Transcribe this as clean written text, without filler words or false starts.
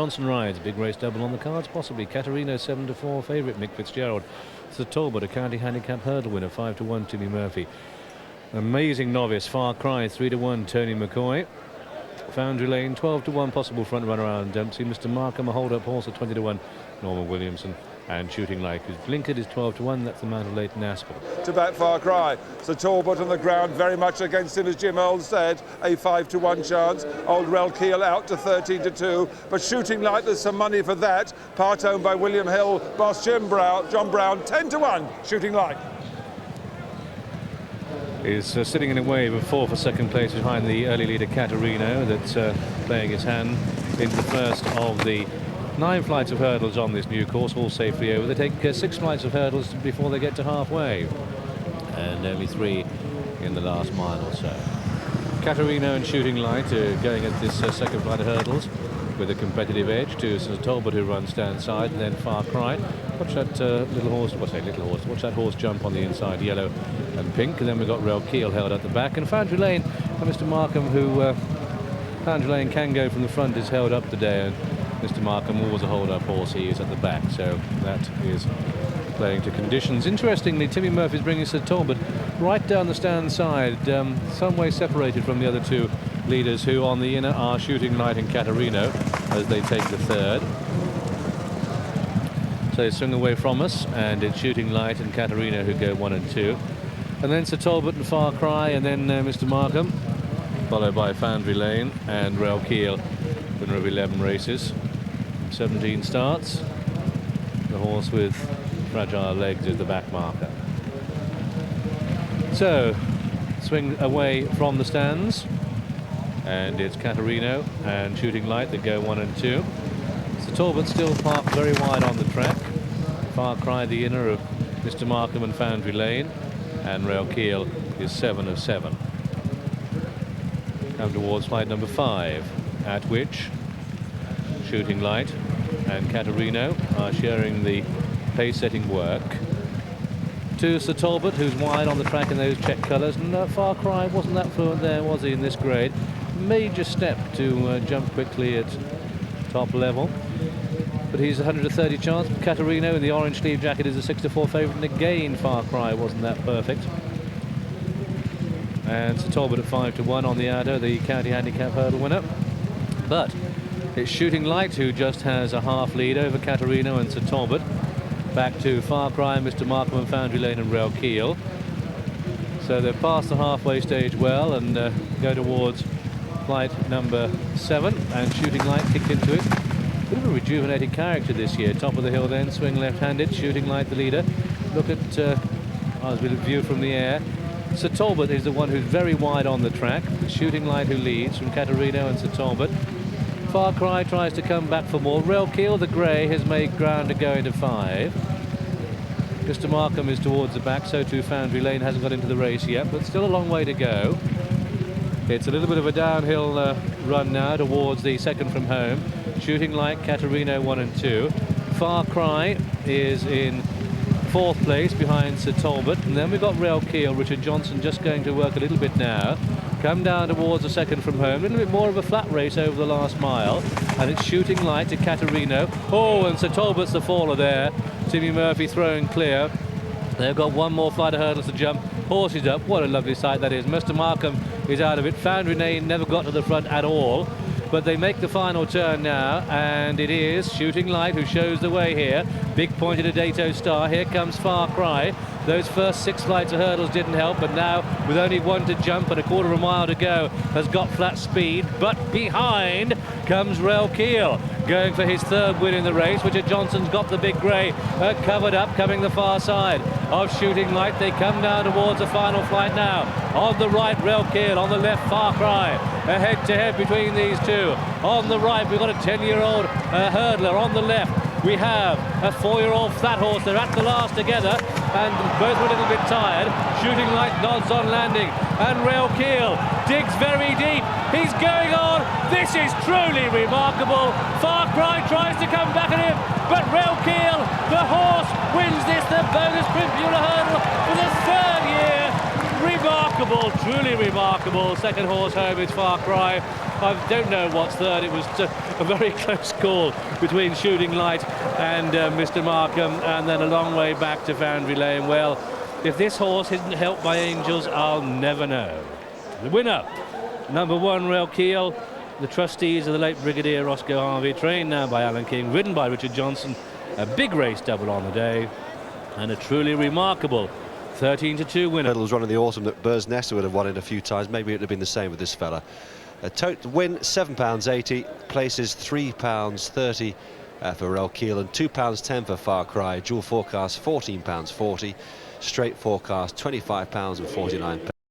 Johnson rides, big race double on the cards, possibly. Caterino 7-4 favourite, Mick Fitzgerald. Sir Talbot, a county handicap hurdle winner, 5-1, Timmy Murphy. Amazing novice, Far Cry, 3-1, Tony McCoy. Foundry Lane, 12-1, possible front runner Alan Dempsey. Mr. Markham, a hold-up horse at 20-1, Norman Williamson. And Shooting Light, who's blinkered, is 12-1. That's the Mount of Leighton Aspel. To back Far Cry. So Talbot on the ground, very much against him, as Jim Old said. A 5-1 chance. Old Relkeel out to 13-2. But Shooting Light, there's some money for that. Part owned by William Hill, boss John Brown, 10-1. Shooting Light. Is sitting in a wave of 4 for second place behind the early leader Caterino, that's playing his hand into the first of the 9 flights of hurdles on this new course, all safely over. They take 6 flights of hurdles before they get to halfway, and only 3 in the last mile or so. Caterino and Shooting Light are going at this second flight of hurdles with a competitive edge to Sir Talbot, who runs stand side, and then Far Cry. Watch that little horse, watch that horse jump on the inside, yellow and pink. And then we've got Relkeel held at the back, and Foundry Lane, and Mr. Markham, who Foundry Lane can go from the front, is held up today, and Mr. Markham, always a hold-up horse, he is at the back, so that is playing to conditions. Interestingly, Timmy Murphy's bringing Sir Talbot right down the stand side, some way separated from the other 2 leaders, who on the inner are Shooting Light and Caterino, as they take the third. So they swing away from us, and it's Shooting Light and Caterino who go 1 and 2. And then Sir Talbot and Far Cry, and then Mr. Markham, followed by Foundry Lane and Relkeel, winner of 11 races, 17 starts. The horse with fragile legs is the back marker. So, swing away from the stands, and it's Caterino and Shooting Light that go 1 and 2. Sir Talbot still parked very wide on the track. Far Cry the inner of Mr. Markham and Foundry Lane, and Relkeel is 7 of 7. Come towards flight number 5, at which Shooting Light and Caterino are sharing the pace-setting work. To Sir Talbot, who's wide on the track in those check colours, and Far Cry wasn't that fluent there, was he, in this grade? Major step to jump quickly at top level. But he's a 130 chance. Caterino in the orange sleeve jacket is a 6-4 favourite, and again Far Cry wasn't that perfect. And Sir Talbot at 5-1 on the Addo, the county handicap hurdle winner. But it's Shooting Light who just has a half lead over Caterino and Sir Talbot. Back to Far Cry, Mr. Markham and Foundry Lane and Relkeel. So they've passed the halfway stage well, and go towards flight number 7, and Shooting Light kicked into it. Bit of a rejuvenated character this year. Top of the hill then, swing left-handed, Shooting Light the leader. Look at as we view from the air. Sir Talbot is the one who's very wide on the track. Shooting Light who leads from Caterino and Sir Talbot. Far Cry tries to come back for more. Relkeel, the grey, has made ground to go into 5. Mr. Markham is towards the back, so too Foundry Lane, hasn't got into the race yet, but still a long way to go. It's a little bit of a downhill run now towards the second from home. Shooting Light, Caterino 1 and 2. Far Cry is in 4th place behind Sir Talbot, and then we've got Relkeel, Richard Johnson, just going to work a little bit now. Come down towards the second from home. A little bit more of a flat race over the last mile, and it's Shooting Light to Caterino. Oh, and Sir Talbot's the faller there. Timmy Murphy throwing clear. They've got 1 more flight of hurdles to jump. Horses up. What a lovely sight that is. Mr. Markham is out of it. Foundry Lane never got to the front at all. But they make the final turn now, and it is Shooting Light who shows the way here. Big point at a Dato Star. Here comes Far Cry. Those first 6 flights of hurdles didn't help, but now with only 1 to jump and a quarter of a mile to go, has got flat speed. But behind comes Relkeel, going for his 3rd win in the race. Richard Johnson's got the big grey covered up, coming the far side of Shooting Light. They come down towards the final flight now. On the right, Relkeel. On the left, Far Cry. A head-to-head between these 2. On the right, we've got a 10-year-old hurdler. On the left, we have a 4-year-old flat horse. They're at the last together, and both were a little bit tired. Shooting Light nods on landing, and Relkeel digs very deep. He's going on. This is truly remarkable. Far Cry tries to come back at him, but Relkeel, the horse, wins this, the Bonusprint Bula hurdle for the 3rd year. Remarkable, truly remarkable. Second horse home is Far Cry. I don't know what's third. It was a very close call between Shooting Light and Mr. Markham, and then a long way back to Foundry Lane. Well, if this horse isn't helped by angels, I'll never know. The winner, number 1, Relkeel. The trustees of the late Brigadier Roscoe Harvey, trained now by Alan King, ridden by Richard Johnson. A big race double on the day, and a truly remarkable 13-2 winner. Medals run in the autumn that Bursnessa would have won it a few times. Maybe it would have been the same with this fella. A total win £7.80, places £3.30 for Relkeel and £2.10 for Far Cry. Dual forecast £14.40, straight forecast £25.49.